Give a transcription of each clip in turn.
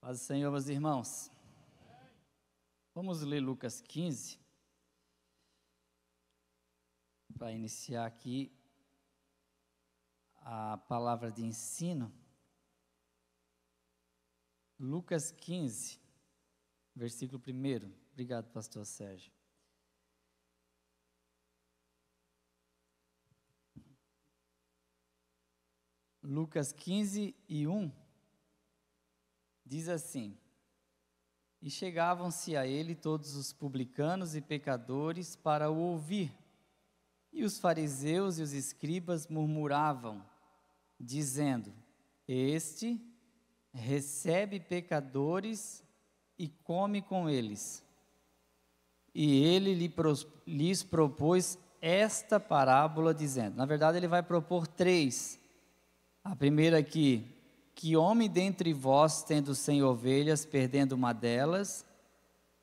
Paz do Senhor, meus irmãos. Vamos ler Lucas 15, para iniciar aqui a palavra de ensino. Lucas 15, versículo 1. Obrigado, pastor Sérgio. Lucas 15 e 1 diz assim: E chegavam-se a ele todos os publicanos e pecadores para o ouvir. E os fariseus e os escribas murmuravam, dizendo: Este recebe pecadores e come com eles. E ele lhes propôs esta parábola, dizendo, na verdade ele vai propor 3. A primeira aqui: que homem dentre vós, tendo 100 ovelhas, perdendo uma delas,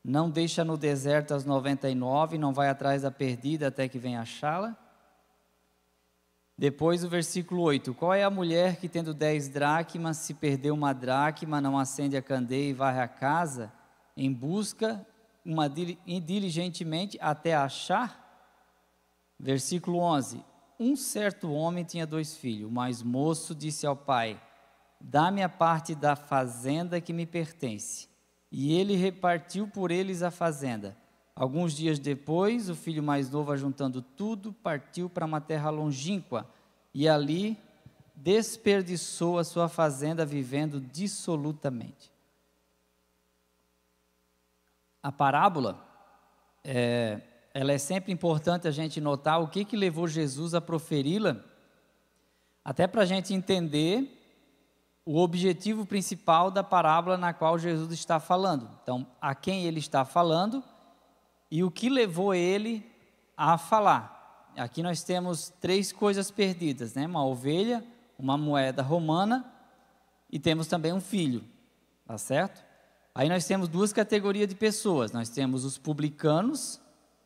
não deixa no deserto as 99, não vai atrás da perdida até que venha achá-la? Depois o versículo 8, qual é a mulher que tendo 10 dracmas, se perdeu uma dracma, não acende a candeia e varre a casa, em busca diligentemente até achar? Versículo 11, um certo homem tinha 2 filhos, o mais moço disse ao pai, dá-me a parte da fazenda que me pertence. E ele repartiu por eles a fazenda. Alguns dias depois, o filho mais novo, ajuntando tudo, partiu para uma terra longínqua, e ali desperdiçou a sua fazenda, vivendo dissolutamente. A parábola, ela é sempre importante a gente notar o que levou Jesus a proferi-la, até para a gente entender o objetivo principal da parábola na qual Jesus está falando. Então, a quem ele está falando e o que levou ele a falar. Aqui nós temos 3 coisas perdidas, né? Uma ovelha, uma moeda romana e temos também um filho, tá certo? Aí nós temos 2 categorias de pessoas. Nós temos os publicanos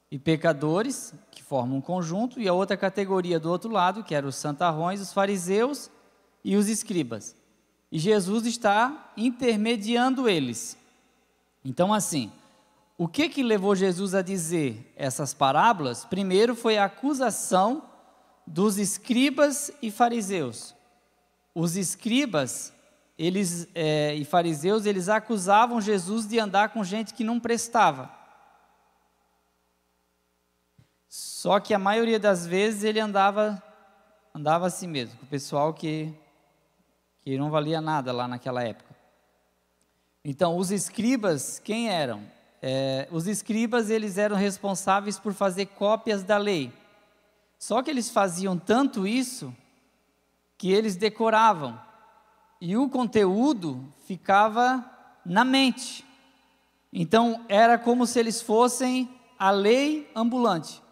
e pecadores, que formam um conjunto, e a outra categoria do outro lado, que eram os santarrões, os fariseus e os escribas. E Jesus está intermediando eles. Então, assim, o que levou Jesus a dizer essas parábolas? Primeiro foi a acusação dos escribas e fariseus. Os escribas e fariseus, eles acusavam Jesus de andar com gente que não prestava. Só que a maioria das vezes ele andava assim mesmo, com o pessoal que não valia nada lá naquela época. Então, os escribas, quem eram? Os escribas, eles eram responsáveis por fazer cópias da lei. Só que eles faziam tanto isso, que eles decoravam, e o conteúdo ficava na mente. Então, era como se eles fossem a lei ambulante,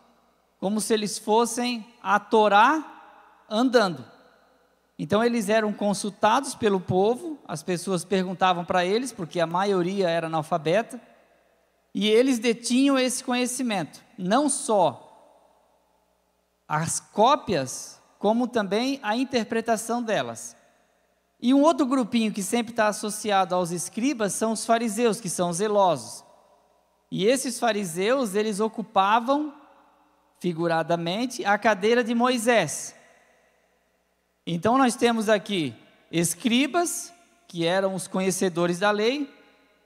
como se eles fossem a Torá andando. Então eles eram consultados pelo povo, as pessoas perguntavam para eles, porque a maioria era analfabeta, e eles detinham esse conhecimento, não só as cópias, como também a interpretação delas. E um outro grupinho que sempre está associado aos escribas são os fariseus, que são zelosos. E esses fariseus, eles ocupavam, figuradamente, a cadeira de Moisés. Então nós temos aqui escribas, que eram os conhecedores da lei,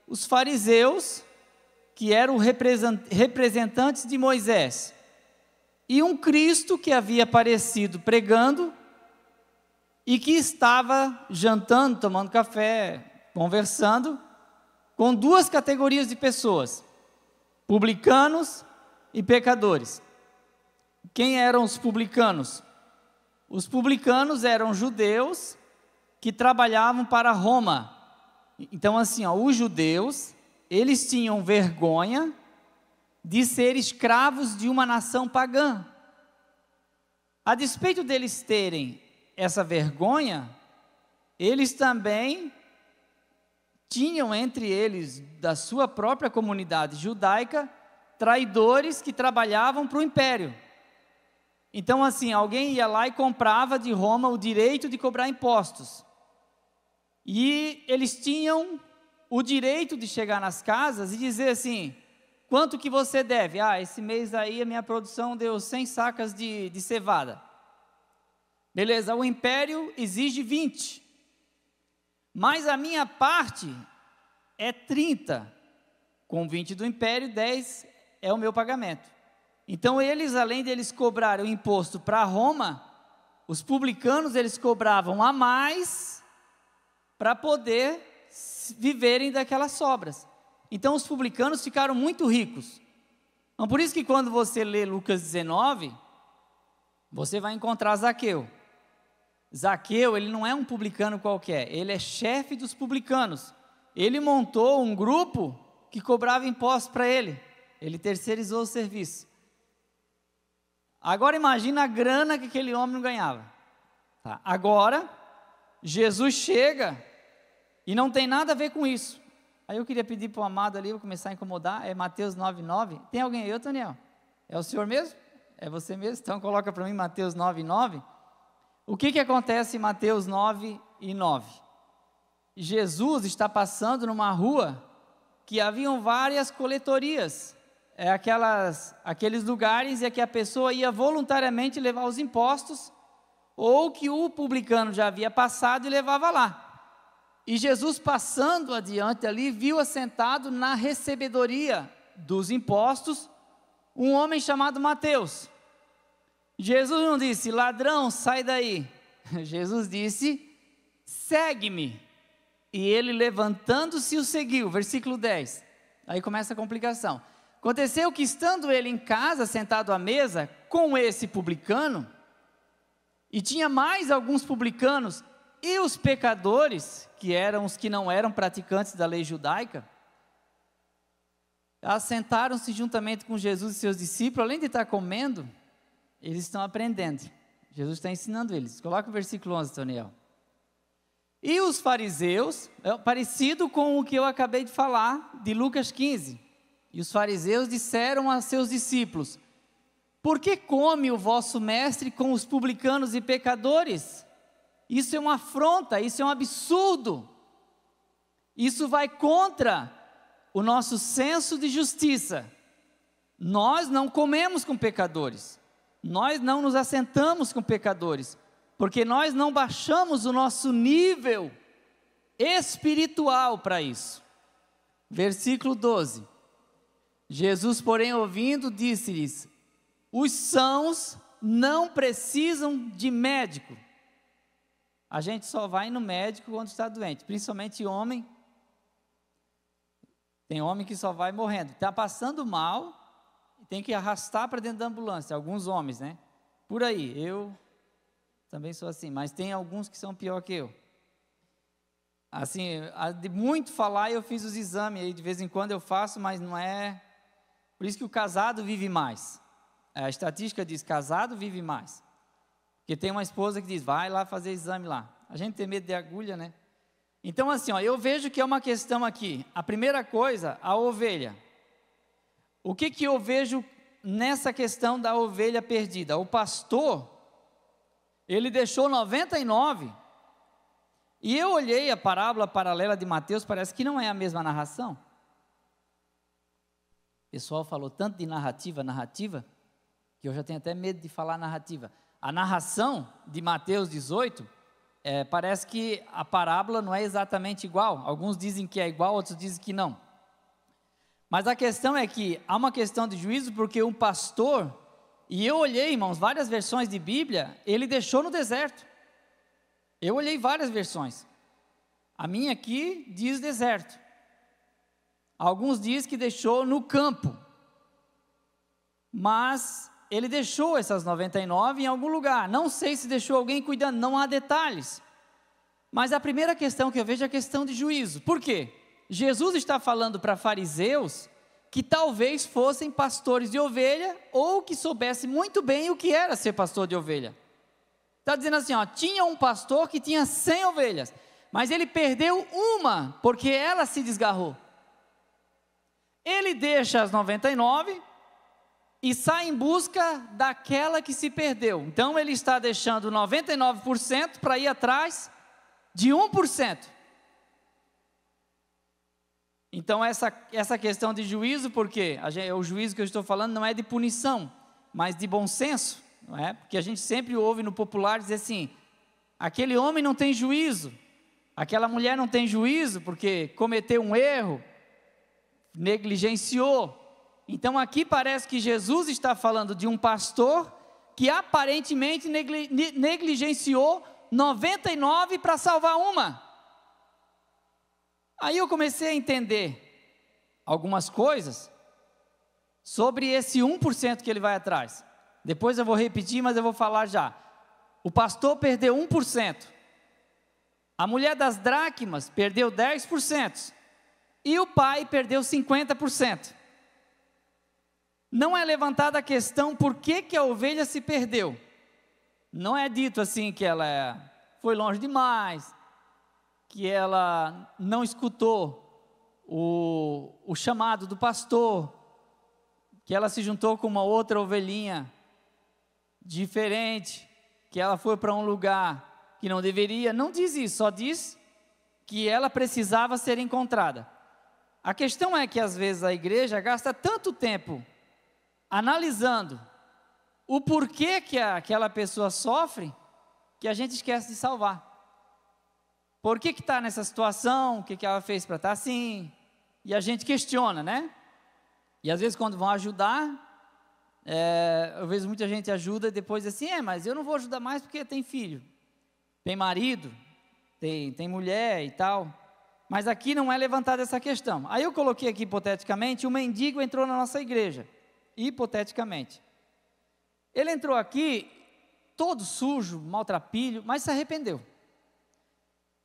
os fariseus, que eram representantes de Moisés, e um Cristo que havia aparecido pregando, e que estava jantando, tomando café, conversando, com 2 categorias de pessoas, publicanos e pecadores. Quem eram os publicanos? Os publicanos eram judeus que trabalhavam para Roma. Então, assim, os judeus, eles tinham vergonha de ser escravos de uma nação pagã. A despeito deles terem essa vergonha, eles também tinham entre eles, da sua própria comunidade judaica, traidores que trabalhavam para o império. Então, assim, alguém ia lá e comprava de Roma o direito de cobrar impostos. E eles tinham o direito de chegar nas casas e dizer assim: quanto que você deve? Esse mês aí a minha produção deu 100 sacas de cevada. Beleza, o império exige 20. Mas a minha parte é 30. Com 20 do império, 10 é o meu pagamento. Então eles, além de eles cobrarem o imposto para Roma, os publicanos eles cobravam a mais para poder viverem daquelas sobras. Então os publicanos ficaram muito ricos. Então por isso que quando você lê Lucas 19, você vai encontrar Zaqueu. Zaqueu, ele não é um publicano qualquer, ele é chefe dos publicanos. Ele montou um grupo que cobrava impostos para ele. Ele terceirizou o serviço. Agora imagina a grana que aquele homem não ganhava. Tá. Agora, Jesus chega e não tem nada a ver com isso. Aí eu queria pedir para o amado ali, vou começar a incomodar, é Mateus 9,9. Tem alguém aí, Daniel? É o senhor mesmo? É você mesmo? Então coloca para mim Mateus 9,9. O que acontece em Mateus 9:9? Jesus está passando numa rua que haviam várias coletorias. Aqueles lugares em que a pessoa ia voluntariamente levar os impostos, ou que o publicano já havia passado e levava lá. E Jesus, passando adiante ali, viu assentado na recebedoria dos impostos um homem chamado Mateus. Jesus não disse: ladrão, sai daí. Jesus disse: segue-me. E ele, levantando-se, o seguiu. Versículo 10. Aí começa a complicação. Aconteceu que, estando ele em casa, sentado à mesa, com esse publicano, e tinha mais alguns publicanos, e os pecadores, que eram os que não eram praticantes da lei judaica, assentaram-se juntamente com Jesus e seus discípulos. Além de estar comendo, eles estão aprendendo. Jesus está ensinando eles. Coloca o versículo 11, Daniel. E os fariseus, parecido com o que eu acabei de falar, de Lucas 15. E os fariseus disseram a seus discípulos: por que come o vosso mestre com os publicanos e pecadores? Isso é uma afronta, isso é um absurdo. Isso vai contra o nosso senso de justiça. Nós não comemos com pecadores. Nós não nos assentamos com pecadores, porque nós não baixamos o nosso nível espiritual para isso. Versículo 12. Jesus, porém, ouvindo, disse-lhes: os sãos não precisam de médico. A gente só vai no médico quando está doente, principalmente homem. Tem homem que só vai morrendo, está passando mal, tem que arrastar para dentro da ambulância. Alguns homens, né? Por aí, eu também sou assim, mas tem alguns que são pior que eu. Assim, de muito falar, eu fiz os exames aí, de vez em quando eu faço, mas não é. Por isso que o casado vive mais. A estatística diz: casado vive mais. Porque tem uma esposa que diz: vai lá fazer exame lá. A gente tem medo de agulha, né? Então assim, eu vejo que é uma questão aqui. A primeira coisa, a ovelha. O que eu vejo nessa questão da ovelha perdida? O pastor, ele deixou 99. E eu olhei a parábola paralela de Mateus, parece que não é a mesma narração. O pessoal falou tanto de narrativa, que eu já tenho até medo de falar narrativa. A narração de Mateus 18, parece que a parábola não é exatamente igual. Alguns dizem que é igual, outros dizem que não. Mas a questão é que há uma questão de juízo, porque um pastor, e eu olhei, irmãos, várias versões de Bíblia, ele deixou no deserto. Eu olhei várias versões. A minha aqui diz deserto. Alguns dizem que deixou no campo. Mas ele deixou essas 99 em algum lugar. Não sei se deixou alguém cuidando, não há detalhes. Mas a primeira questão que eu vejo é a questão de juízo. Por quê? Jesus está falando para fariseus que talvez fossem pastores de ovelha, ou que soubessem muito bem o que era ser pastor de ovelha. Está dizendo assim, tinha um pastor que tinha 100 ovelhas, mas ele perdeu uma, porque ela se desgarrou. Ele deixa as 99 e sai em busca daquela que se perdeu. Então ele está deixando 99% para ir atrás de 1%. Então essa questão de juízo, porque o juízo que eu estou falando não é de punição, mas de bom senso, não é? Porque a gente sempre ouve no popular dizer assim, aquele homem não tem juízo, aquela mulher não tem juízo porque cometeu um erro, negligenciou. Então aqui parece que Jesus está falando de um pastor que aparentemente negligenciou 99 para salvar uma. Aí eu comecei a entender algumas coisas sobre esse 1% que ele vai atrás. Depois eu vou repetir, mas eu vou falar já. O pastor perdeu 1%. A mulher das dracmas perdeu 10%. E o pai perdeu 50%. Não é levantada a questão por que a ovelha se perdeu. Não é dito assim que ela foi longe demais, que ela não escutou o chamado do pastor, que ela se juntou com uma outra ovelhinha diferente, que ela foi para um lugar que não deveria. Não diz isso, só diz que ela precisava ser encontrada. A questão é que às vezes a igreja gasta tanto tempo analisando o porquê que aquela pessoa sofre, que a gente esquece de salvar. Por que está nessa situação? O que ela fez para estar assim? E a gente questiona, né? E às vezes quando vão ajudar, eu vejo muita gente ajuda e depois assim, mas eu não vou ajudar mais porque tem filho, tem marido, tem mulher e tal. Mas aqui não é levantada essa questão. Aí eu coloquei aqui hipoteticamente, um mendigo entrou na nossa igreja, hipoteticamente. Ele entrou aqui todo sujo, maltrapilho, mas se arrependeu.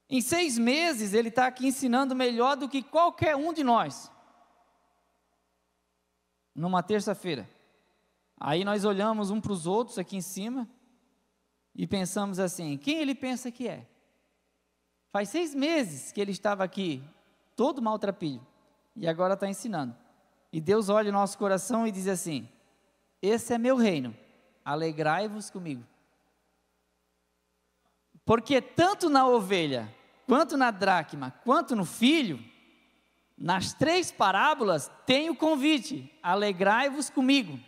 Em 6 meses ele está aqui ensinando melhor do que qualquer um de nós. Numa terça-feira. Aí nós olhamos um para os outros aqui em cima e pensamos assim, quem ele pensa que é? Faz 6 meses que ele estava aqui, todo maltrapilho, e agora está ensinando. E Deus olha o nosso coração e diz assim, esse é meu reino, alegrai-vos comigo. Porque tanto na ovelha, quanto na dracma, quanto no filho, nas 3 parábolas tem o convite, alegrai-vos comigo.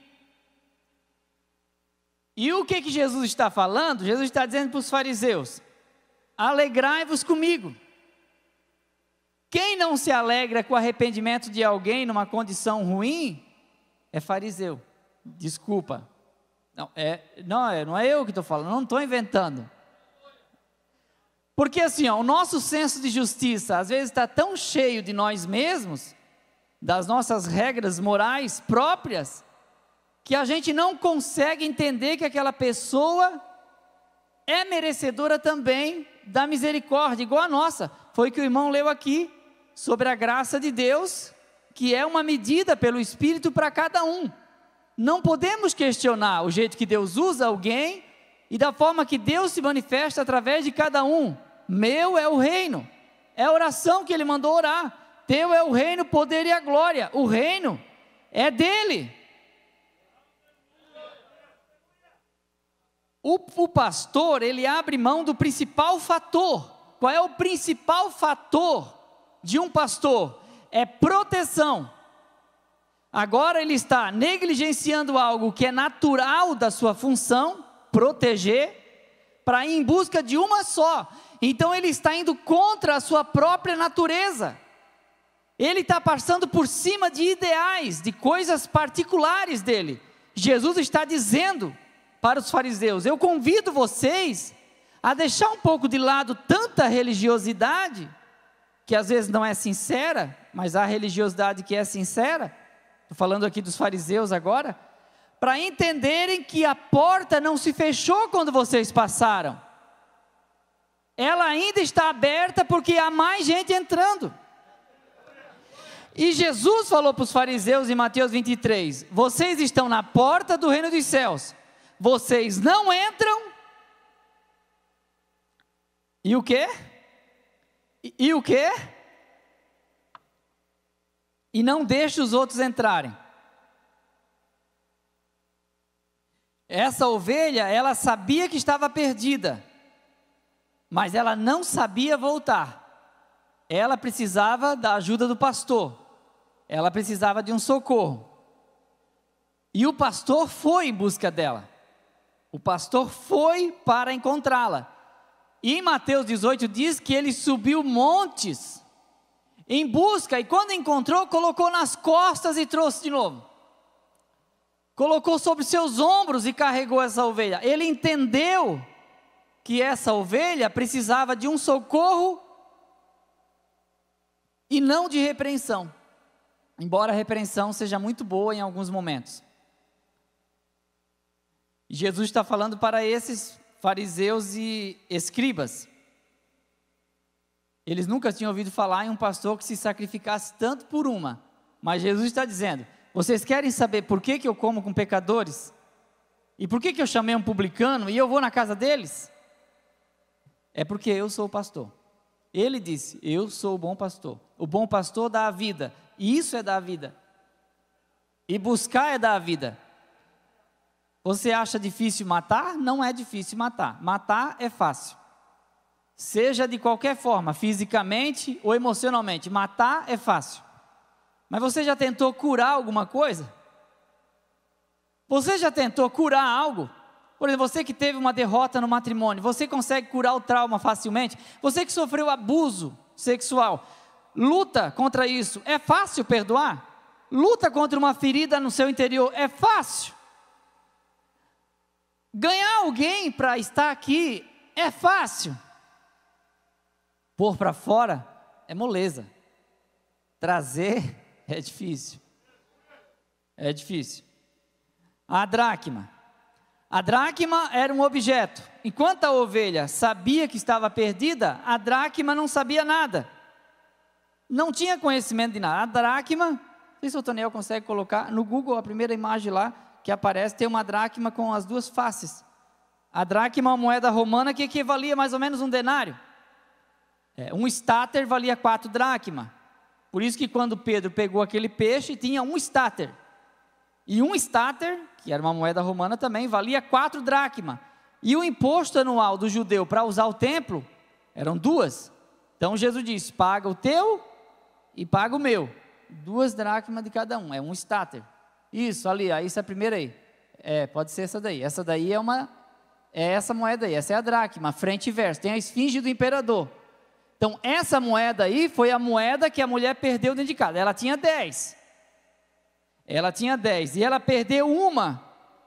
E o que Jesus está falando? Jesus está dizendo para os fariseus, alegrai-vos comigo. Quem não se alegra com o arrependimento de alguém numa condição ruim, é fariseu. Desculpa. Não é eu que estou falando, não estou inventando. Porque assim, o nosso senso de justiça, às vezes está tão cheio de nós mesmos, das nossas regras morais próprias, que a gente não consegue entender que aquela pessoa é merecedora também da misericórdia, igual a nossa. Foi o que o irmão leu aqui, sobre a graça de Deus, que é uma medida pelo Espírito para cada um. Não podemos questionar o jeito que Deus usa alguém, e da forma que Deus se manifesta através de cada um. Meu é o reino, é a oração que Ele mandou orar. Teu é o reino, o poder e a glória. O reino é dele. O pastor, ele abre mão do principal fator. Qual é o principal fator de um pastor? É proteção. Agora ele está negligenciando algo que é natural da sua função, proteger, para ir em busca de uma só. Então ele está indo contra a sua própria natureza. Ele está passando por cima de ideais, de coisas particulares dele. Jesus está dizendo para os fariseus, eu convido vocês a deixar um pouco de lado tanta religiosidade, que às vezes não é sincera, mas há religiosidade que é sincera. Estou falando aqui dos fariseus agora, para entenderem que a porta não se fechou quando vocês passaram. Ela ainda está aberta porque há mais gente entrando. E Jesus falou para os fariseus em Mateus 23, vocês estão na porta do reino dos céus, vocês não entram, e o quê? E o quê? E não deixe os outros entrarem. Essa ovelha, ela sabia que estava perdida, mas ela não sabia voltar. ela precisava da ajuda do pastor, ela precisava de um socorro, e o pastor foi em busca dela, o pastor foi para encontrá-la, e em Mateus 18 diz que ele subiu montes, em busca, e quando encontrou, colocou nas costas e trouxe de novo, colocou sobre seus ombros e carregou essa ovelha. Ele entendeu que essa ovelha precisava de um socorro e não de repreensão, embora a repreensão seja muito boa em alguns momentos. Jesus está falando para esses fariseus e escribas. Eles nunca tinham ouvido falar em um pastor que se sacrificasse tanto por uma, mas Jesus está dizendo: vocês querem saber por que eu como com pecadores? E por que eu chamei um publicano e eu vou na casa deles? É porque eu sou o pastor. Ele disse: eu sou o bom pastor. O bom pastor dá a vida, e isso é dar a vida. E buscar é dar a vida. Você acha difícil matar? Não é difícil matar. Matar é fácil. Seja de qualquer forma, fisicamente ou emocionalmente, matar é fácil. Mas você já tentou curar alguma coisa? Você já tentou curar algo? Por exemplo, você que teve uma derrota no matrimônio, você consegue curar o trauma facilmente? Você que sofreu abuso sexual, luta contra isso, é fácil perdoar? Luta contra uma ferida no seu interior, é fácil? Ganhar alguém para estar aqui, é fácil? Pôr para fora, é moleza. Trazer, é difícil. É difícil. A dracma era um objeto. Enquanto a ovelha sabia que estava perdida, a dracma não sabia nada. Não tinha conhecimento de nada. A dracma, não sei se o Toniel consegue colocar no Google, a primeira imagem lá que aparece, tem uma dracma com as duas faces. A dracma é uma moeda romana que equivalia mais ou menos um denário. Um estáter valia 4 dracmas. Por isso que quando Pedro pegou aquele peixe, tinha um estáter. E um estáter, que era uma moeda romana também, valia 4 dracmas. E o imposto anual do judeu para usar o templo, eram 2. Então Jesus disse: paga o teu e paga o meu. 2 dracmas de cada um, é um estáter. Isso, ali, isso é a primeira aí. Pode ser essa daí. Essa daí é essa moeda aí, essa é a dracma, frente e verso. Tem a esfinge do imperador. Então, essa moeda aí foi a moeda que a mulher perdeu dentro de casa. Ela tinha 10. E ela perdeu uma,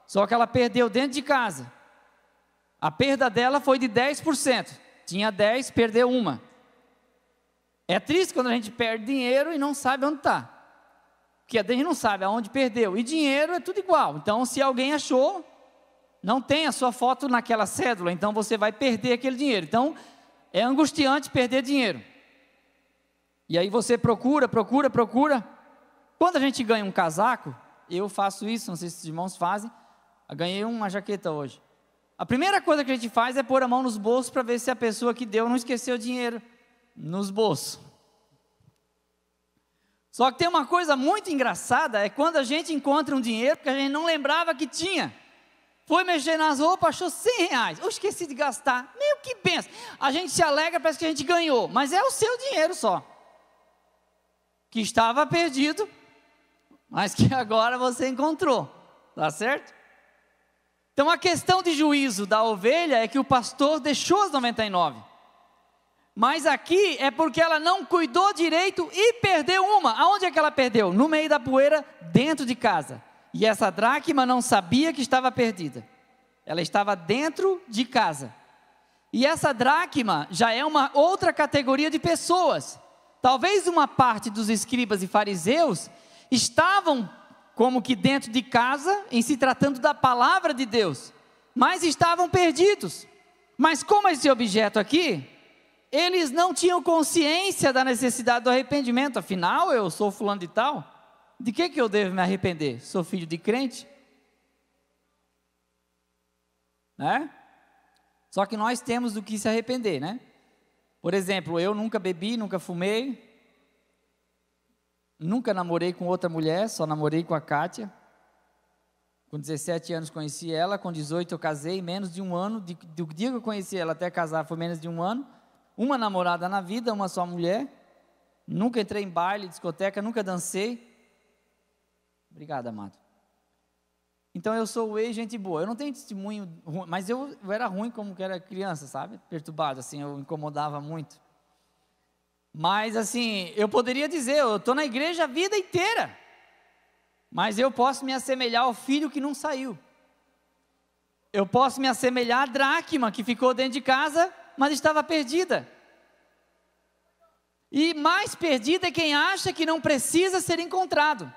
só que ela perdeu dentro de casa. A perda dela foi de 10%. Tinha 10, perdeu uma. É triste quando a gente perde dinheiro e não sabe onde está. Porque a gente não sabe aonde perdeu. E dinheiro é tudo igual. Então, se alguém achou, não tem a sua foto naquela cédula, então você vai perder aquele dinheiro. Então, é angustiante perder dinheiro. E aí você procura. Quando a gente ganha um casaco, eu faço isso, não sei se os irmãos fazem. Eu ganhei uma jaqueta hoje. A primeira coisa que a gente faz é pôr a mão nos bolsos para ver se a pessoa que deu não esqueceu o dinheiro nos bolsos. Só que tem uma coisa muito engraçada, é quando a gente encontra um dinheiro que a gente não lembrava que tinha. Foi mexer nas roupas, achou R$100. Eu esqueci de gastar. Meio que pensa. A gente se alegra, parece que a gente ganhou. Mas é o seu dinheiro só. Que estava perdido, mas que agora você encontrou. Tá certo? Então a questão de juízo da ovelha é que o pastor deixou as 99. Mas aqui é porque ela não cuidou direito e perdeu uma. Aonde é que ela perdeu? No meio da poeira, dentro de casa. E essa dracma não sabia que estava perdida. Ela estava dentro de casa. E essa dracma já é uma outra categoria de pessoas. Talvez uma parte dos escribas e fariseus estavam como que dentro de casa, em se tratando da palavra de Deus, mas estavam perdidos. Mas como esse objeto aqui, eles não tinham consciência da necessidade do arrependimento. Afinal, eu sou fulano de tal. De que eu devo me arrepender? Sou filho de crente? Né? Só que nós temos do que se arrepender, né? Por exemplo, eu nunca bebi, nunca fumei, nunca namorei com outra mulher, só namorei com a Kátia. Com 17 anos conheci ela, com 18 eu casei, menos de um ano, do dia que eu conheci ela até casar foi menos de um ano. Uma namorada na vida, uma só mulher. Nunca entrei em baile, discoteca, nunca dancei. Obrigado, amado. Então eu sou o ex-gente boa. Eu não tenho testemunho ruim, mas eu era ruim como que era criança, sabe? Perturbado, assim, eu incomodava muito. Mas assim, eu poderia dizer, eu estou na igreja a vida inteira, mas eu posso me assemelhar ao filho que não saiu. Eu posso me assemelhar à dracma que ficou dentro de casa, mas estava perdida. E mais perdida é quem acha que não precisa ser encontrado.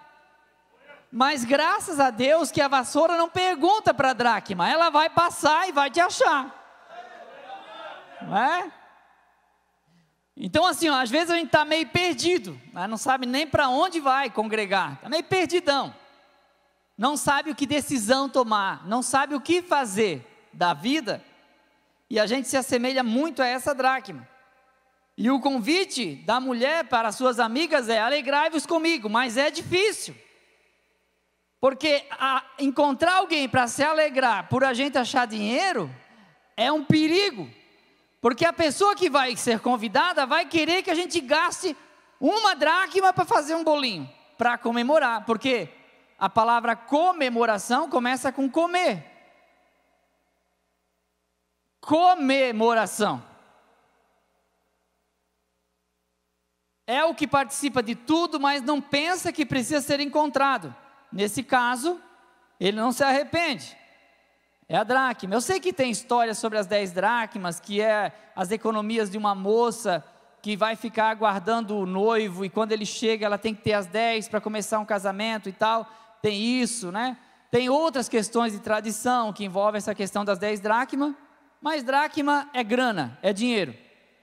Mas graças a Deus que a vassoura não pergunta para a dracma, ela vai passar e vai te achar. Não é? Então assim, ó, às vezes a gente está meio perdido, né? Não sabe nem para onde vai congregar, está meio perdidão. Não sabe o que decisão tomar, não sabe o que fazer da vida. E a gente se assemelha muito a essa dracma. E o convite da mulher para suas amigas é: alegrai-vos comigo, mas é difícil. Porque encontrar alguém para se alegrar por a gente achar dinheiro é um perigo. Porque a pessoa que vai ser convidada vai querer que a gente gaste uma dracma para fazer um bolinho, para comemorar. Porque a palavra comemoração começa com comer. Comemoração. É o que participa de tudo, mas não pensa que precisa ser encontrado. Nesse caso, ele não se arrepende. É a dracma. Eu sei que tem histórias sobre as 10 dracmas, que é as economias de uma moça que vai ficar aguardando o noivo, e quando ele chega ela tem que ter as 10 para começar um casamento e tal. Tem isso, né? Tem outras questões de tradição que envolvem essa questão das 10 dracmas, mas dracma é grana, é dinheiro.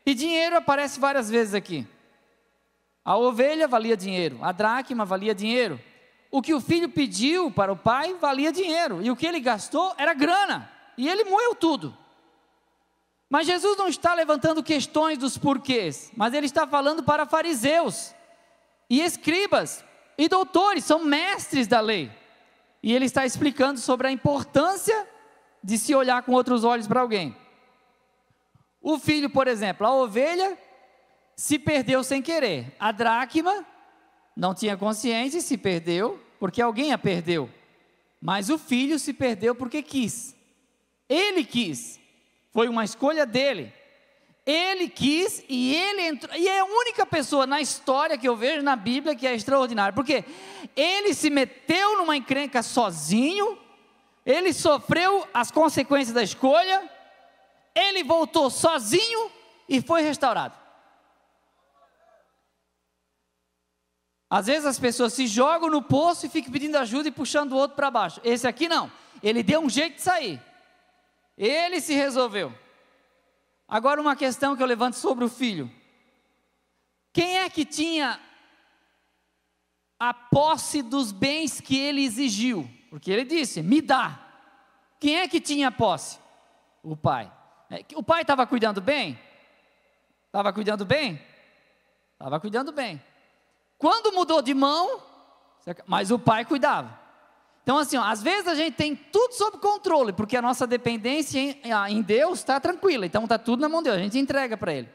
E dinheiro aparece várias vezes aqui. A ovelha valia dinheiro, a dracma valia dinheiro. O que o filho pediu para o pai valia dinheiro, e o que ele gastou era grana, e ele moeu tudo. Mas Jesus não está levantando questões dos porquês, mas ele está falando para fariseus, e escribas, e doutores, são mestres da lei. E ele está explicando sobre a importância de se olhar com outros olhos para alguém. O filho, por exemplo, a ovelha se perdeu sem querer, a dracma não tinha consciência e se perdeu, porque alguém a perdeu. Mas o filho se perdeu porque quis. Ele quis. Foi uma escolha dele. Ele quis e ele entrou. E é a única pessoa na história que eu vejo na Bíblia que é extraordinária. Porque ele se meteu numa encrenca sozinho. Ele sofreu as consequências da escolha. Ele voltou sozinho e foi restaurado. Às vezes as pessoas se jogam no poço e ficam pedindo ajuda e puxando o outro para baixo. Esse aqui não, ele deu um jeito de sair, ele se resolveu. Agora uma questão que eu levanto sobre o filho: quem é que tinha a posse dos bens que ele exigiu? Porque ele disse, me dá. Quem é que tinha a posse? O pai. O pai estava cuidando bem? Estava cuidando bem? Estava cuidando bem. Quando mudou de mão, mas o pai cuidava. Então assim, ó, às vezes a gente tem tudo sob controle, porque a nossa dependência em Deus está tranquila, então está tudo na mão de Deus, a gente entrega para Ele.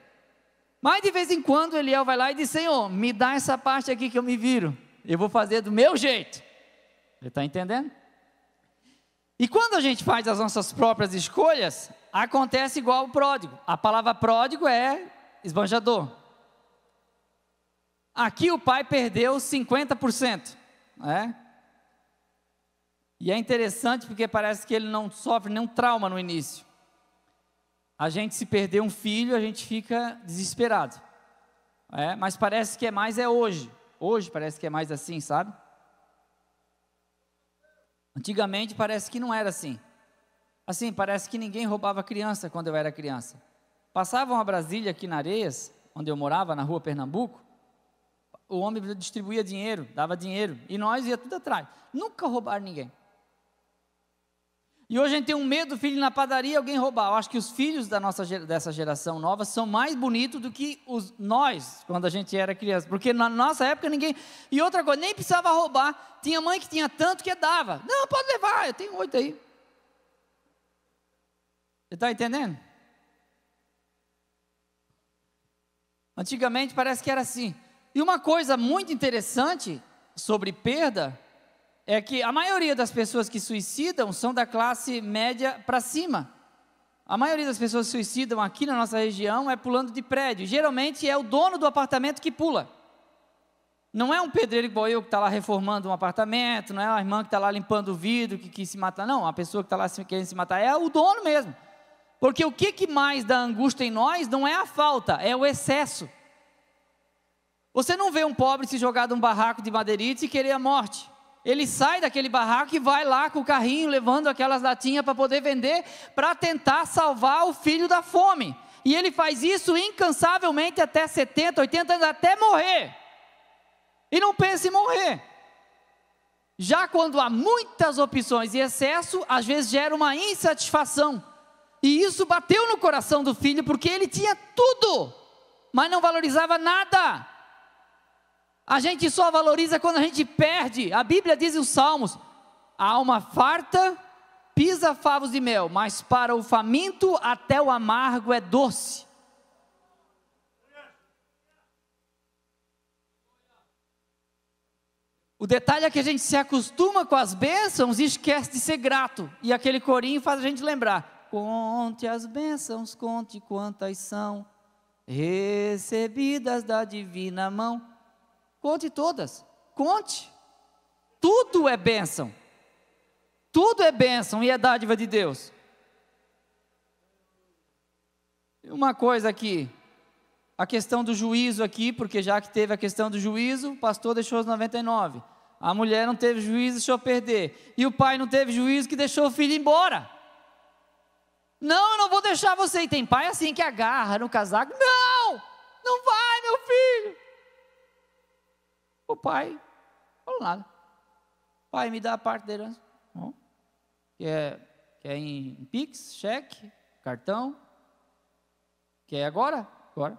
Mas de vez em quando Eliel vai lá e diz, Senhor, me dá essa parte aqui que eu me viro, eu vou fazer do meu jeito. Ele está entendendo? E quando a gente faz as nossas próprias escolhas, acontece igual o pródigo. A palavra pródigo é esbanjador. Aqui o pai perdeu 50%, né? E é interessante porque parece que ele não sofre nenhum trauma no início. A gente, se perder um filho, a gente fica desesperado, mas parece que é mais hoje. Hoje parece que é mais assim, sabe? Antigamente parece que não era assim. Assim, parece que ninguém roubava criança quando eu era criança. Passavam a Brasília aqui na Areias, onde eu morava, na rua Pernambuco. O homem distribuía dinheiro, dava dinheiro, e nós ia tudo atrás. Nunca roubaram ninguém. E hoje a gente tem um medo do filho na padaria, alguém roubar. Eu acho que os filhos dessa geração nova são mais bonitos do que nós, quando a gente era criança. Porque na nossa época ninguém... E outra coisa, nem precisava roubar. Tinha mãe que tinha tanto que dava. Não, pode levar, eu tenho 8 aí. Você está entendendo? Antigamente parece que era assim. E uma coisa muito interessante sobre perda é que a maioria das pessoas que suicidam são da classe média para cima. A maioria das pessoas que suicidam aqui na nossa região é pulando de prédio. Geralmente é o dono do apartamento que pula. Não é um pedreiro igual eu que está lá reformando um apartamento, não é uma irmã que está lá limpando o vidro, que quis se matar. Não, a pessoa que está lá querendo se matar é o dono mesmo. Porque o que mais dá angústia em nós não é a falta, é o excesso. Você não vê um pobre se jogar de um barraco de madeirite e querer a morte. Ele sai daquele barraco e vai lá com o carrinho, levando aquelas latinhas para poder vender, para tentar salvar o filho da fome. E ele faz isso incansavelmente até 70, 80 anos, até morrer. E não pensa em morrer. Já quando há muitas opções e excesso, às vezes gera uma insatisfação. E isso bateu no coração do filho, porque ele tinha tudo, mas não valorizava nada. A gente só valoriza quando a gente perde. A Bíblia diz em os Salmos: a alma farta pisa favos de mel, mas para o faminto até o amargo é doce. O detalhe é que a gente se acostuma com as bênçãos e esquece de ser grato. E aquele corinho faz a gente lembrar: conte as bênçãos, conte quantas são, recebidas da divina mão. Conte todas, conte. Tudo é bênção. Tudo é bênção e é dádiva de Deus. Uma coisa aqui, a questão do juízo aqui, porque já que teve a questão do juízo, o pastor deixou os 99. A mulher não teve juízo, deixou perder. E o pai não teve juízo, que deixou o filho embora. Não, eu não vou deixar você. E tem pai assim que agarra no casaco. Não, não vai, meu filho. O pai falou nada. Pai, me dá a parte da herança. Quer em Pix, cheque, cartão? Quer agora? Agora.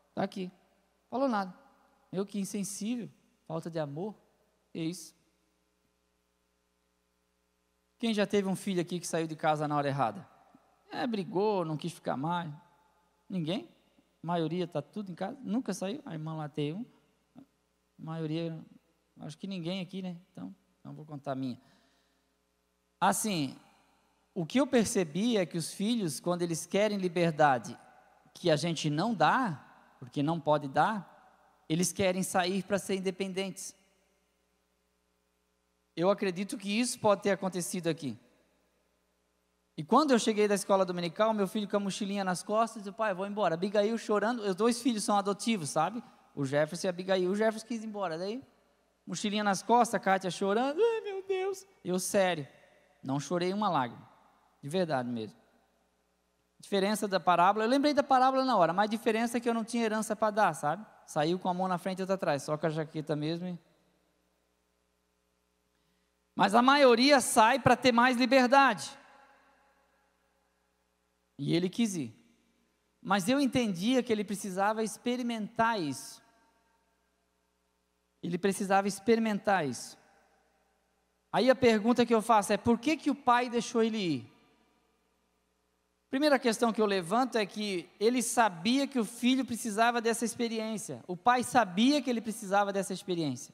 Está aqui. Falou nada. Eu que insensível, falta de amor. É isso. Quem já teve um filho aqui que saiu de casa na hora errada? Brigou, não quis ficar mais. Ninguém? A maioria está tudo em casa. Nunca saiu. A irmã lá tem um. A maioria, acho que ninguém aqui, né? Então vou contar a minha. Assim, o que eu percebi é que os filhos, quando eles querem liberdade, que a gente não dá, porque não pode dar, eles querem sair para ser independentes. Eu acredito que isso pode ter acontecido aqui. E quando eu cheguei da escola dominical, meu filho com a mochilinha nas costas, disse: pai, eu vou embora. Abigail chorando, os dois filhos são adotivos, sabe? O Jefferson e a Abigail. O Jefferson quis ir embora, daí, mochilinha nas costas, a Kátia chorando. Ai, meu Deus. Eu, sério, não chorei uma lágrima, de verdade mesmo. Diferença da parábola, eu lembrei da parábola na hora, mas a diferença é que eu não tinha herança para dar, sabe? Saiu com a mão na frente e outra atrás, só com a jaqueta mesmo. Mas a maioria sai para ter mais liberdade. E ele quis ir. Mas eu entendia que ele precisava experimentar isso. Ele precisava experimentar isso. Aí a pergunta que eu faço é: por que o pai deixou ele ir? Primeira questão que eu levanto é que ele sabia que o filho precisava dessa experiência. O pai sabia que ele precisava dessa experiência.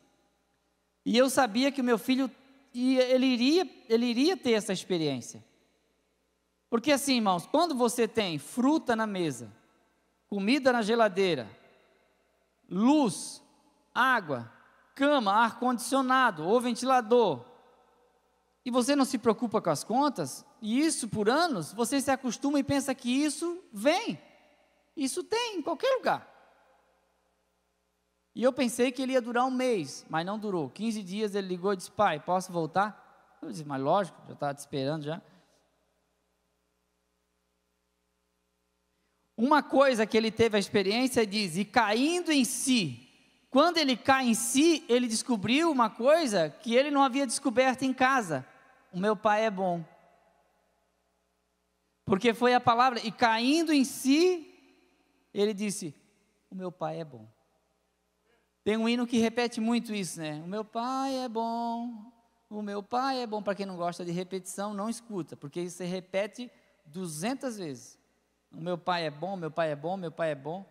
E eu sabia que o meu filho, ele iria ter essa experiência. Porque assim, irmãos, quando você tem fruta na mesa, comida na geladeira, luz, água, cama, ar-condicionado ou ventilador, e você não se preocupa com as contas, e isso por anos, você se acostuma e pensa que isso vem. Isso tem em qualquer lugar. E eu pensei que ele ia durar um mês, mas não durou. 15 dias ele ligou e disse: pai, posso voltar? Eu disse: mas lógico, já estava te esperando já. Uma coisa que ele teve a experiência, diz, e caindo em si. Quando ele cai em si, ele descobriu uma coisa que ele não havia descoberto em casa: o meu pai é bom. Porque foi a palavra, e caindo em si, ele disse: o meu pai é bom. Tem um hino que repete muito isso, né? O meu pai é bom, o meu pai é bom. Para quem não gosta de repetição, não escuta, porque você repete 200 vezes. O meu pai é bom, meu pai é bom, meu pai é bom.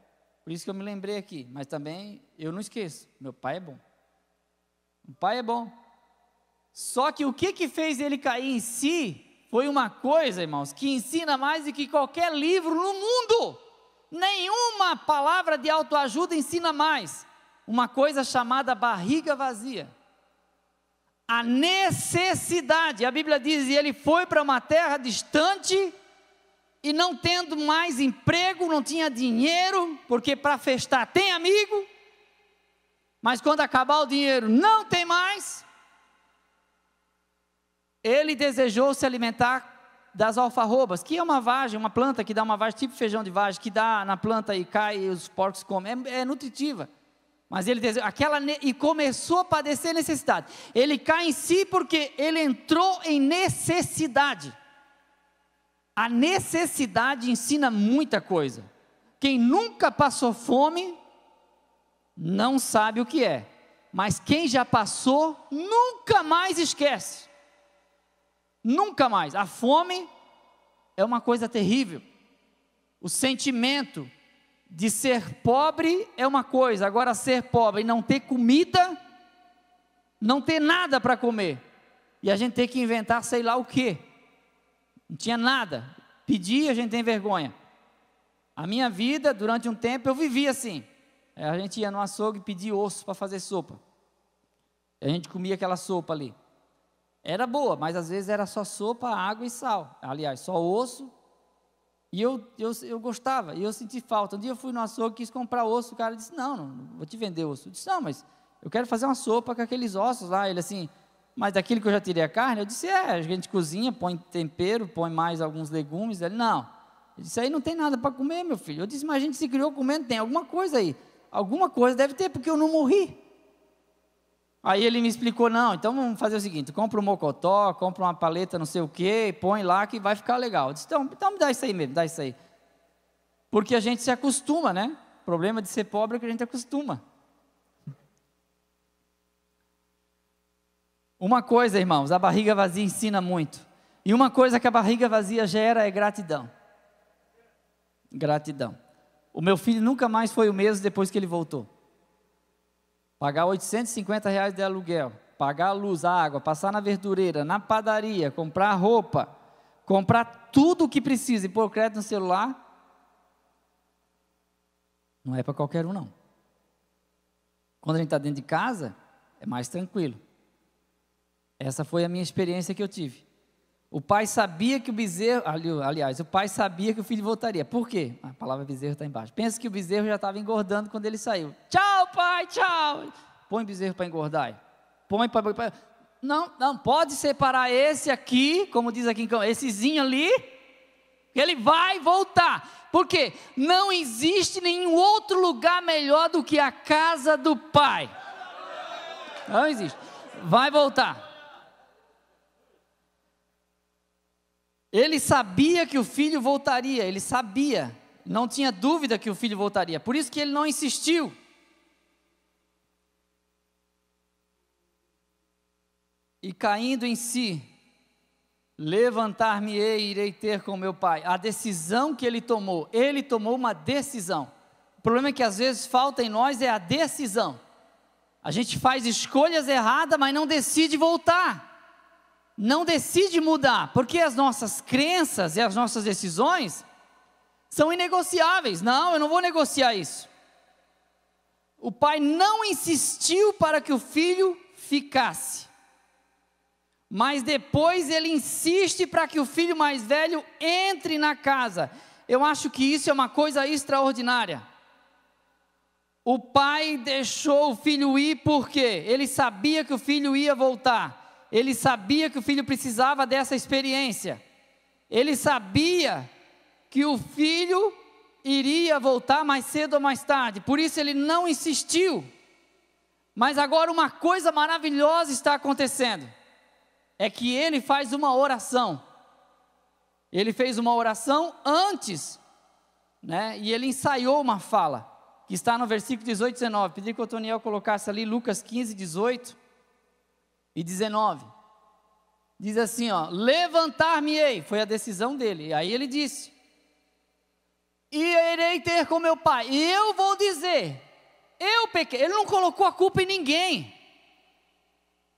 Por isso que eu me lembrei aqui. Mas também, eu não esqueço, meu pai é bom. O pai é bom. Só que o que fez ele cair em si, foi uma coisa, irmãos, que ensina mais do que qualquer livro no mundo. Nenhuma palavra de autoajuda ensina mais. Uma coisa chamada barriga vazia. A necessidade, a Bíblia diz, e ele foi para uma terra distante, e não tendo mais emprego, não tinha dinheiro, porque para festar tem amigo, mas quando acabar o dinheiro não tem mais. Ele desejou se alimentar das alfarrobas, que é uma vagem, uma planta que dá uma vagem, tipo feijão de vagem, que dá na planta e cai e os porcos comem, é nutritiva. Mas ele desejou, e começou a padecer necessidade. Ele cai em si porque ele entrou em necessidade. A necessidade ensina muita coisa. Quem nunca passou fome, não sabe o que é. Mas quem já passou, nunca mais esquece. Nunca mais. A fome é uma coisa terrível. O sentimento de ser pobre é uma coisa, agora ser pobre e não ter comida, não ter nada para comer, e a gente tem que inventar sei lá o que, não tinha nada, pedir a gente tem vergonha. A minha vida, durante um tempo, eu vivi assim, a gente ia no açougue e pedia osso para fazer sopa, a gente comia aquela sopa ali, era boa, mas às vezes era só sopa, água e sal, aliás, só osso. E eu gostava, e eu senti falta. Um dia eu fui no açougue, quis comprar osso, o cara disse, não vou te vender osso. Eu disse, não, mas eu quero fazer uma sopa com aqueles ossos lá. Ele assim, mas daquilo que eu já tirei a carne? Eu disse, a gente cozinha, põe tempero, põe mais alguns legumes. Ele, não. Ele disse, aí não tem nada para comer, meu filho. Eu disse, mas a gente se criou comendo, tem alguma coisa aí. Alguma coisa deve ter, porque eu não morri. Aí ele me explicou, não, então vamos fazer o seguinte, compra um mocotó, compra uma paleta não sei o que, põe lá que vai ficar legal. Eu disse, então me dá isso aí mesmo, dá isso aí. Porque a gente se acostuma, né? O problema de ser pobre é que a gente acostuma. Uma coisa, irmãos, a barriga vazia ensina muito. E uma coisa que a barriga vazia gera é gratidão. Gratidão. O meu filho nunca mais foi o mesmo depois que ele voltou. Pagar R$850 de aluguel, pagar a luz, a água, passar na verdureira, na padaria, comprar roupa, comprar tudo o que precisa e pôr crédito no celular, não é para qualquer um não. Quando a gente está dentro de casa, é mais tranquilo. Essa foi a minha experiência que eu tive. O pai sabia que o bezerro, aliás, o pai sabia que o filho voltaria. Por quê? A palavra bezerro está embaixo. Pensa que o bezerro já estava engordando quando ele saiu. Tchau, pai, tchau. Põe bezerro para engordar. Põe para... Não, pode separar esse aqui, como diz aqui em Campo, essezinho ali, que ele vai voltar. Por quê? Não existe nenhum outro lugar melhor do que a casa do pai. Não existe. Vai voltar. Ele sabia que o filho voltaria, ele sabia, não tinha dúvida que o filho voltaria, por isso que ele não insistiu. E caindo em si, levantar-me-ei e irei ter com meu pai. A decisão que ele tomou uma decisão. O problema é que às vezes falta em nós é a decisão. A gente faz escolhas erradas, mas não decide voltar. Não decide mudar, porque as nossas crenças e as nossas decisões são inegociáveis. Não, eu não vou negociar isso. O pai não insistiu para que o filho ficasse, mas depois ele insiste para que o filho mais velho entre na casa. Eu acho que isso é uma coisa extraordinária. O pai deixou o filho ir porque ele sabia que o filho ia voltar. Ele sabia que o filho precisava dessa experiência. Ele sabia que o filho iria voltar mais cedo ou mais tarde. Por isso ele não insistiu. Mas agora uma coisa maravilhosa está acontecendo. É que ele faz uma oração. Ele fez uma oração antes, né? E ele ensaiou uma fala, que está no versículo 18 e 19. Pedi que o Toniel colocasse ali Lucas 15, 18 e 19, diz assim, levantar-me-ei, foi a decisão dele, e aí ele disse, e irei ter com meu pai. E eu vou dizer, eu pequei. Ele não colocou a culpa em ninguém.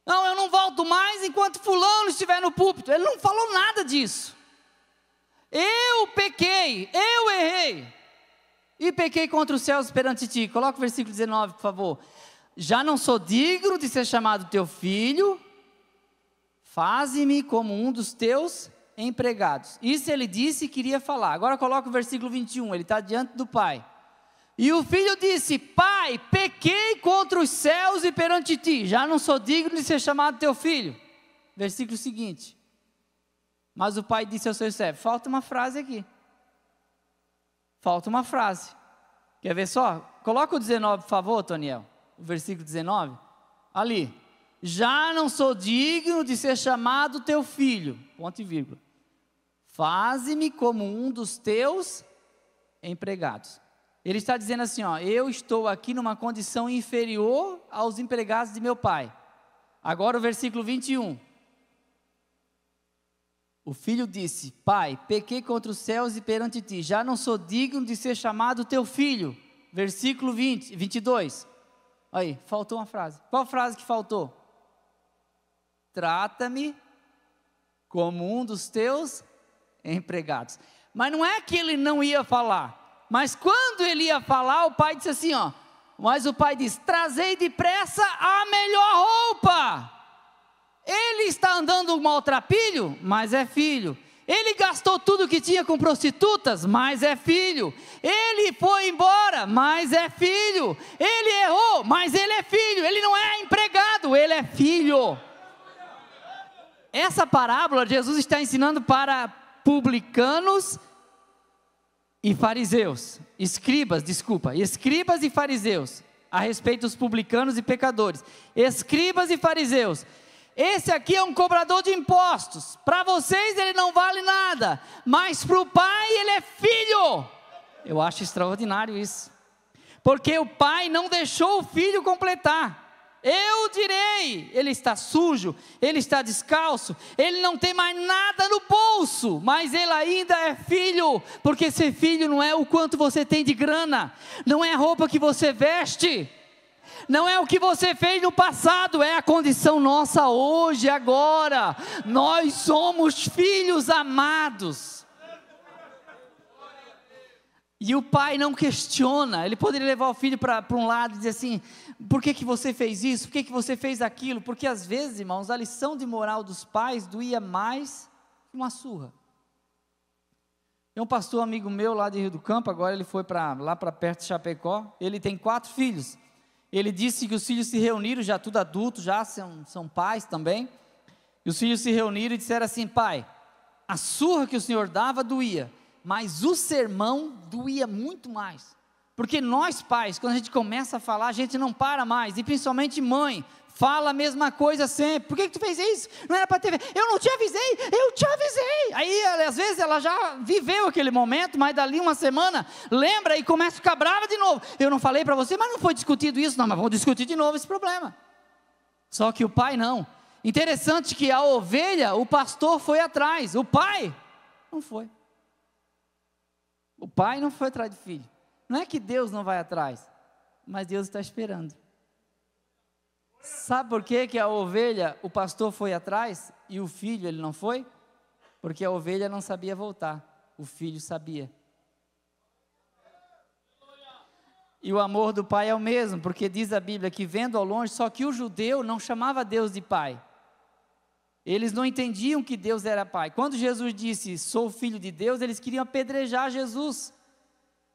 Não, eu não volto mais enquanto fulano estiver no púlpito. Ele não falou nada disso. Eu pequei, eu errei. E pequei contra os céus perante ti. Coloca o versículo 19, por favor. Já não sou digno de ser chamado teu filho. Faze-me como um dos teus empregados. Isso ele disse e queria falar. Agora coloca o versículo 21. Ele está diante do pai. E o filho disse, pai, pequei contra os céus e perante ti, já não sou digno de ser chamado teu filho. Versículo seguinte. Mas o pai disse ao seu servo, falta uma frase aqui. Falta uma frase. Quer ver só? Coloca o 19, por favor, Toniel. O versículo 19. Ali. Já não sou digno de ser chamado teu filho. Ponto e vírgula. Faze-me como um dos teus empregados. Ele está dizendo assim, ó, eu estou aqui numa condição inferior aos empregados de meu pai. Agora o versículo 21. O filho disse, pai, pequei contra os céus e perante ti, já não sou digno de ser chamado teu filho. Versículo 22. Aí, faltou uma frase. Qual frase que faltou? Trata-me como um dos teus empregados. Mas não é que ele não ia falar. Mas quando ele ia falar, o pai disse assim, ó. Mas o pai disse, trazei depressa a melhor roupa. Ele está andando maltrapilho, mas é filho. Ele gastou tudo que tinha com prostitutas, mas é filho. Ele foi embora, mas é filho. Ele errou, mas ele é filho. Ele não é empregado, ele é filho. Essa parábola Jesus está ensinando para publicanos e fariseus, escribas e fariseus, a respeito dos publicanos e pecadores, escribas e fariseus. Esse aqui é um cobrador de impostos, para vocês ele não vale nada, mas para o pai ele é filho. Eu acho extraordinário isso, porque o pai não deixou o filho completar. Eu direi, ele está sujo, ele está descalço, ele não tem mais nada no bolso, mas ele ainda é filho, porque ser filho não é o quanto você tem de grana, não é a roupa que você veste, não é o que você fez no passado, é a condição nossa hoje, agora. Nós somos filhos amados. E o pai não questiona, ele poderia levar o filho para um lado e dizer assim, por que você fez isso, por que você fez aquilo? Porque às vezes, irmãos, a lição de moral dos pais doía mais que uma surra. Tem um pastor amigo meu lá de Rio do Campo, agora ele foi lá para perto de Chapecó, ele tem 4 filhos, ele disse que os filhos se reuniram, já tudo adultos, já são pais também, e os filhos se reuniram e disseram assim, pai, a surra que o senhor dava doía, mas o sermão doía muito mais, porque nós pais, quando a gente começa a falar, a gente não para mais, e principalmente mãe, fala a mesma coisa sempre, por que tu fez isso? Não era para ter feito, eu não te avisei, eu te avisei, aí às vezes ela já viveu aquele momento, mas dali uma semana, lembra e começa a ficar brava de novo, eu não falei para você, mas não foi discutido isso, não, mas vamos discutir de novo esse problema, só que o pai não. Interessante que a ovelha, o pastor foi atrás, o pai não foi. O pai não foi atrás do filho. Não é que Deus não vai atrás, mas Deus está esperando. Sabe por que a ovelha, o pastor foi atrás e o filho ele não foi? Porque a ovelha não sabia voltar, o filho sabia. E o amor do pai é o mesmo, porque diz a Bíblia que vendo ao longe, só que o judeu não chamava Deus de pai. Eles não entendiam que Deus era pai. Quando Jesus disse, sou filho de Deus, eles queriam apedrejar Jesus.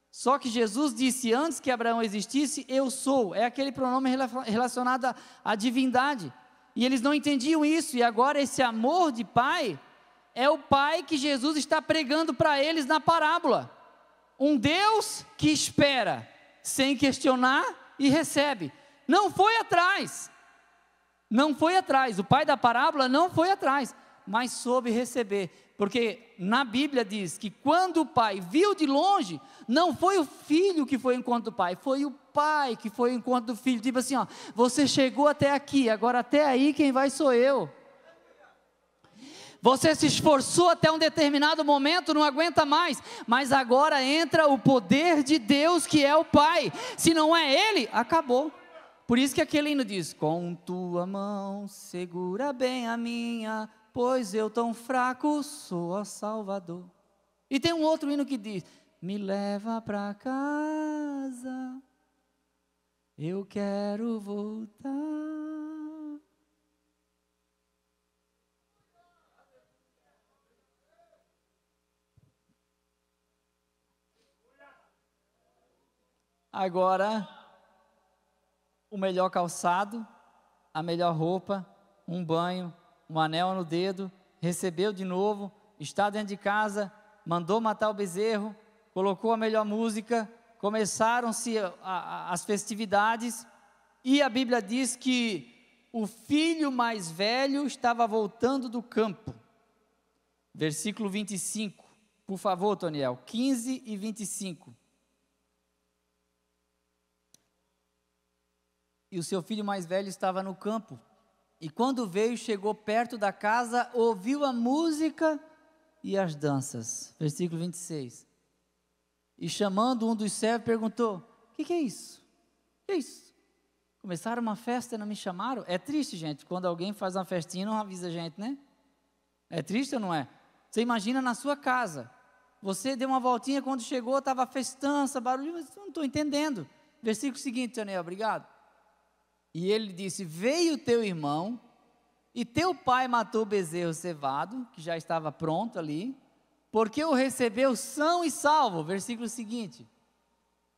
Só que Jesus disse, antes que Abraão existisse, eu sou. É aquele pronome relacionado à divindade. E eles não entendiam isso. E agora esse amor de pai, é o pai que Jesus está pregando para eles na parábola. Um Deus que espera, sem questionar e recebe. Não foi atrás. Não foi atrás, o pai da parábola não foi atrás, mas soube receber, porque na Bíblia diz que quando o pai viu de longe, não foi o filho que foi ao encontro do pai, foi o pai que foi ao encontro do filho, tipo assim, ó, você chegou até aqui, agora até aí quem vai sou eu. Você se esforçou até um determinado momento, não aguenta mais, mas agora entra o poder de Deus, que é o Pai. Se não é Ele, acabou. Por isso que aquele hino diz: com tua mão segura bem a minha, pois eu tão fraco sou, ó Salvador. E tem um outro hino que diz: me leva para casa, eu quero voltar. Agora, o melhor calçado, a melhor roupa, um banho, um anel no dedo, recebeu de novo, está dentro de casa, mandou matar o bezerro, colocou a melhor música, começaram-se as festividades, e a Bíblia diz que o filho mais velho estava voltando do campo. Versículo 25, por favor, Toniel, 15 e 25. E o seu filho mais velho estava no campo, e quando veio, chegou perto da casa, ouviu a música e as danças. Versículo 26. E chamando um dos servos, perguntou: o que é isso? O que é isso? Começaram uma festa e não me chamaram? É triste, gente, quando alguém faz uma festinha e não avisa a gente, né? É triste ou não é? Você imagina na sua casa, você deu uma voltinha, quando chegou, estava festança, barulho, mas eu não estou entendendo. Versículo seguinte, Tonel, obrigado. E ele disse: veio teu irmão, e teu pai matou o bezerro cevado, que já estava pronto ali, porque o recebeu são e salvo. Versículo seguinte.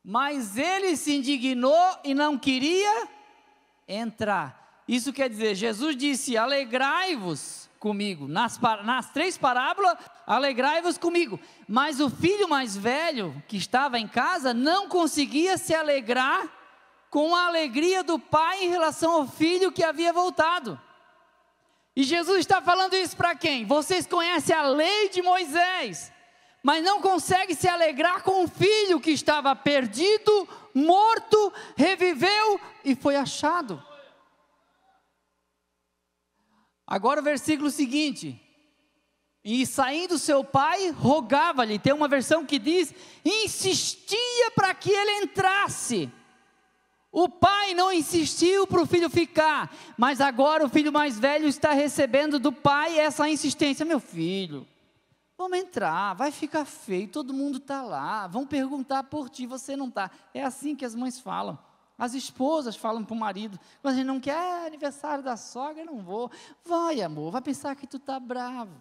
Mas ele se indignou e não queria entrar. Isso quer dizer, Jesus disse: alegrai-vos comigo. Nas 3 parábolas, alegrai-vos comigo. Mas o filho mais velho, que estava em casa, não conseguia se alegrar com a alegria do pai em relação ao filho que havia voltado. E Jesus está falando isso para quem? Vocês conhecem a lei de Moisés, mas não conseguem se alegrar com o filho que estava perdido, morto, reviveu e foi achado. Agora o versículo seguinte: e saindo seu pai, rogava-lhe. Tem uma versão que diz: insistia para que ele entrasse. O pai não insistiu para o filho ficar, mas agora o filho mais velho está recebendo do pai essa insistência: meu filho, vamos entrar, vai ficar feio, todo mundo está lá, vão perguntar por ti, você não está. É assim que as mães falam, as esposas falam para o marido, quando a gente não quer aniversário da sogra, não vou. Vai, amor, vai pensar que tu está bravo.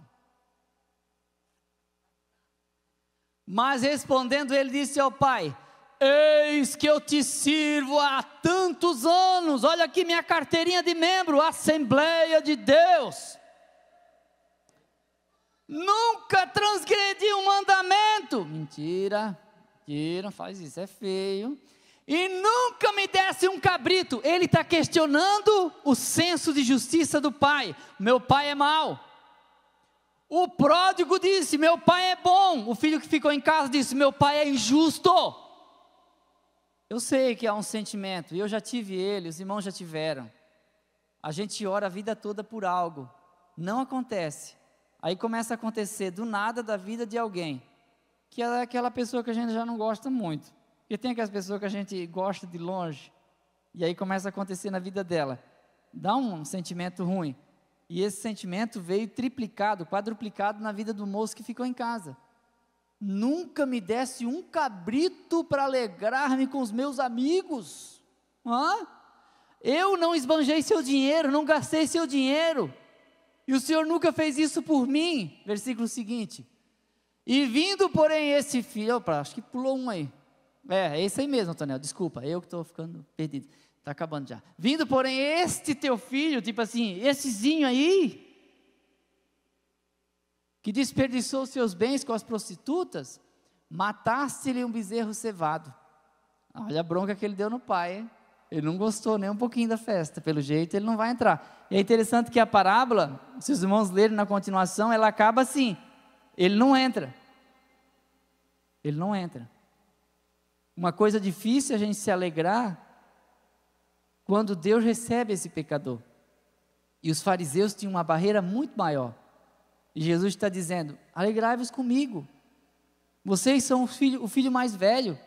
Mas respondendo, ele disse ao pai: eis que eu te sirvo há tantos anos, olha aqui minha carteirinha de membro, Assembleia de Deus, nunca transgredi um mandamento. Mentira, não faz isso, é feio. E nunca me desse um cabrito. Ele está questionando o senso de justiça do pai. Meu pai é mau. O pródigo disse: meu pai é bom. O filho que ficou em casa disse: meu pai é injusto. Eu sei que há um sentimento, e eu já tive ele, os irmãos já tiveram. A gente ora a vida toda por algo, não acontece. Aí começa a acontecer do nada da vida de alguém, que é aquela pessoa que a gente já não gosta muito. Porque tem aquelas pessoas que a gente gosta de longe, e aí começa a acontecer na vida dela. Dá um sentimento ruim. E esse sentimento veio triplicado, quadruplicado na vida do moço que ficou em casa. Nunca me desse um cabrito para alegrar-me com os meus amigos. Eu não esbanjei seu dinheiro, não gastei seu dinheiro, e o Senhor nunca fez isso por mim. Versículo seguinte: e vindo porém esse filho, opa, acho que pulou um aí, é esse aí mesmo, Antonel, desculpa, eu que estou ficando perdido, está acabando já. Vindo porém este teu filho, tipo assim, essezinho aí, que desperdiçou seus bens com as prostitutas, mataste-lhe um bezerro cevado. Olha a bronca que ele deu no pai, hein? Ele não gostou nem um pouquinho da festa, pelo jeito ele não vai entrar. E é interessante que a parábola, se os irmãos lerem na continuação, ela acaba assim: ele não entra. Ele não entra. Uma coisa difícil a gente se alegrar quando Deus recebe esse pecador. E os fariseus tinham uma barreira muito maior. E Jesus está dizendo: alegrai-vos comigo, vocês são o filho mais velho,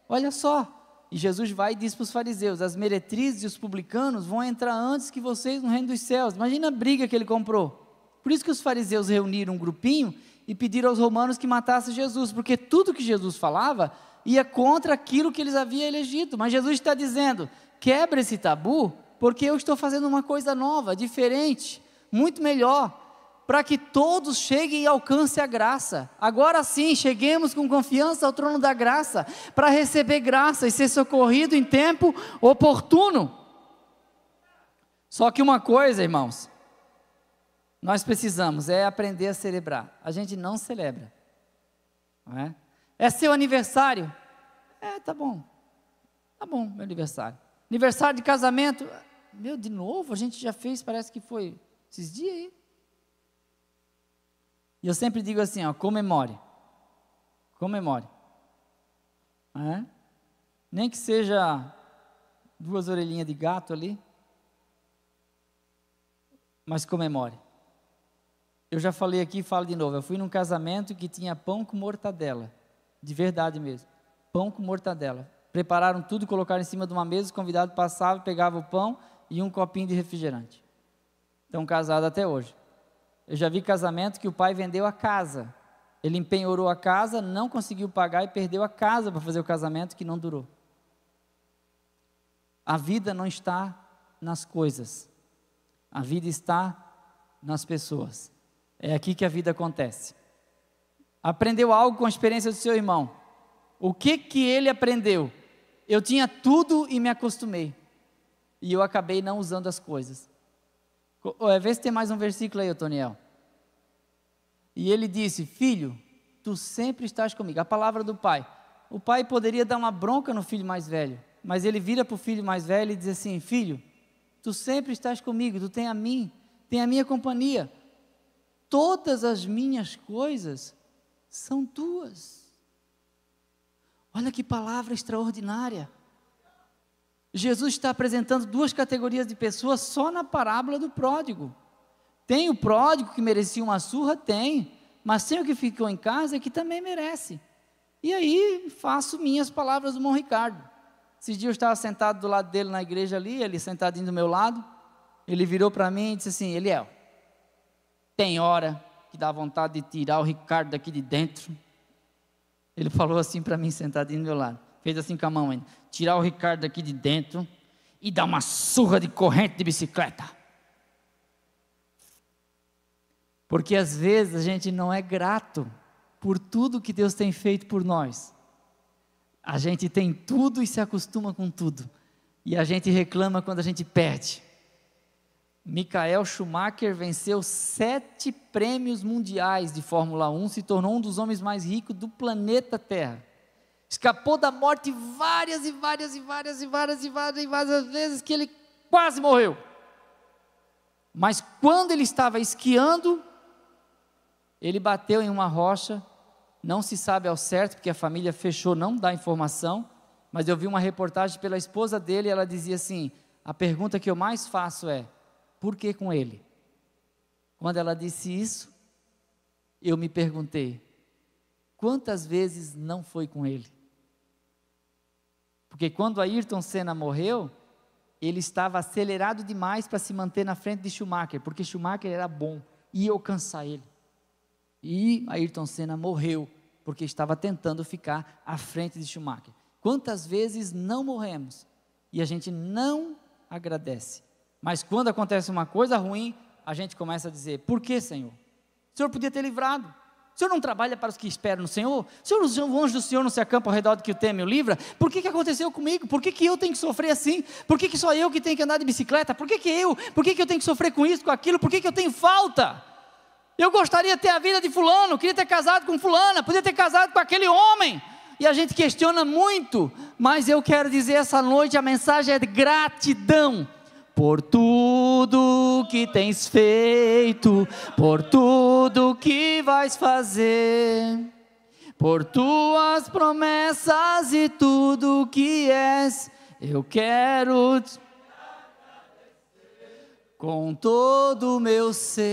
olha só. E Jesus vai e diz para os fariseus: as meretrizes e os publicanos vão entrar antes que vocês no reino dos céus. Imagina a briga que ele comprou. Por isso que os fariseus reuniram um grupinho e pediram aos romanos que matassem Jesus, porque tudo que Jesus falava ia contra aquilo que eles haviam elegido. Mas Jesus está dizendo: quebra esse tabu, porque eu estou fazendo uma coisa nova, diferente, muito melhor, para que todos cheguem e alcancem a graça. Agora sim, cheguemos com confiança ao trono da graça, para receber graça e ser socorrido em tempo oportuno. Só que uma coisa, irmãos, nós precisamos aprender a celebrar. A gente não celebra, não é? É seu aniversário? Tá bom, meu aniversário. Aniversário de casamento? De novo, a gente já fez, parece que foi esses dias aí. E eu sempre digo assim, comemore. Nem que seja 2 orelhinhas de gato ali, mas comemore. Eu já falei aqui, falo de novo, eu fui num casamento que tinha pão com mortadela, de verdade mesmo, pão com mortadela. Prepararam tudo, colocaram em cima de uma mesa, os convidados passavam, pegavam o pão e um copinho de refrigerante. Estão casados até hoje. Eu já vi casamento que o pai vendeu a casa, ele empenhorou a casa, não conseguiu pagar e perdeu a casa para fazer o casamento, que não durou. A vida não está nas coisas, a vida está nas pessoas. É aqui que a vida acontece. Aprendeu algo com a experiência do seu irmão? O que ele aprendeu? Eu tinha tudo e me acostumei, e eu acabei não usando as coisas. Vê se tem mais um versículo aí, Otoniel. E ele disse: filho, tu sempre estás comigo. A palavra do pai. O pai poderia dar uma bronca no filho mais velho, mas ele vira para o filho mais velho e diz assim: filho, tu sempre estás comigo, tu tem a mim, tem a minha companhia. Todas as minhas coisas são tuas. Olha que palavra extraordinária. Jesus está apresentando 2 categorias de pessoas só na parábola do pródigo. Tem o pródigo que merecia uma surra? Tem. Mas tem o que ficou em casa que também merece. E aí faço minhas palavras do irmão Ricardo. Esses dias eu estava sentado do lado dele na igreja ali, ele sentadinho do meu lado. Ele virou para mim e disse assim: Eliel, tem hora que dá vontade de tirar o Ricardo daqui de dentro. Ele falou assim para mim, sentadinho do meu lado. Fez assim com a mão ainda: tirar o Ricardo daqui de dentro e dar uma surra de corrente de bicicleta. Porque às vezes a gente não é grato por tudo que Deus tem feito por nós. A gente tem tudo e se acostuma com tudo, e a gente reclama quando a gente perde. Michael Schumacher venceu 7 prêmios mundiais de Fórmula 1, se tornou um dos homens mais ricos do planeta Terra. Escapou da morte várias vezes, que ele quase morreu. Mas quando ele estava esquiando, ele bateu em uma rocha, não se sabe ao certo, porque a família fechou, não dá informação, mas eu vi uma reportagem pela esposa dele, e ela dizia assim: a pergunta que eu mais faço é: por que com ele? Quando ela disse isso, eu me perguntei: quantas vezes não foi com ele? Porque quando Ayrton Senna morreu, ele estava acelerado demais para se manter na frente de Schumacher, porque Schumacher era bom, ia alcançar ele. E Ayrton Senna morreu, porque estava tentando ficar à frente de Schumacher. Quantas vezes não morremos, e a gente não agradece? Mas quando acontece uma coisa ruim, a gente começa a dizer: por que, Senhor? O Senhor podia ter livrado. O Senhor não trabalha para os que esperam no Senhor? Os anjos do Senhor não se acampam ao redor do que o teme e o livra? Por que aconteceu comigo? Por que eu tenho que sofrer assim? Por que só eu que tenho que andar de bicicleta? Por que eu tenho que sofrer com isso, com aquilo? Por que eu tenho falta? Eu gostaria de ter a vida de fulano, queria ter casado com fulana, podia ter casado com aquele homem. E a gente questiona muito, mas eu quero dizer essa noite, a mensagem é de gratidão. Por tudo que tens feito, por tudo que vais fazer, por tuas promessas e tudo que és, eu quero te agradecer. com todo o meu ser,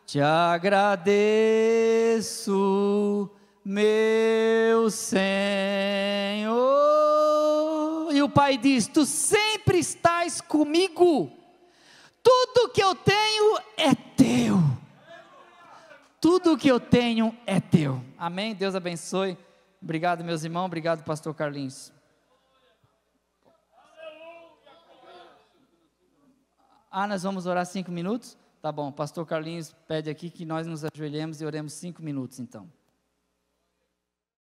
te agradeço, meu Senhor. E o Pai diz: tu sempre estás comigo, tudo que eu tenho é teu, tudo que eu tenho é teu. Amém? Deus abençoe. Obrigado, meus irmãos, obrigado, pastor Carlinhos. Nós vamos orar 5 minutos? Tá bom, pastor Carlinhos pede aqui que nós nos ajoelhemos e oremos 5 minutos então.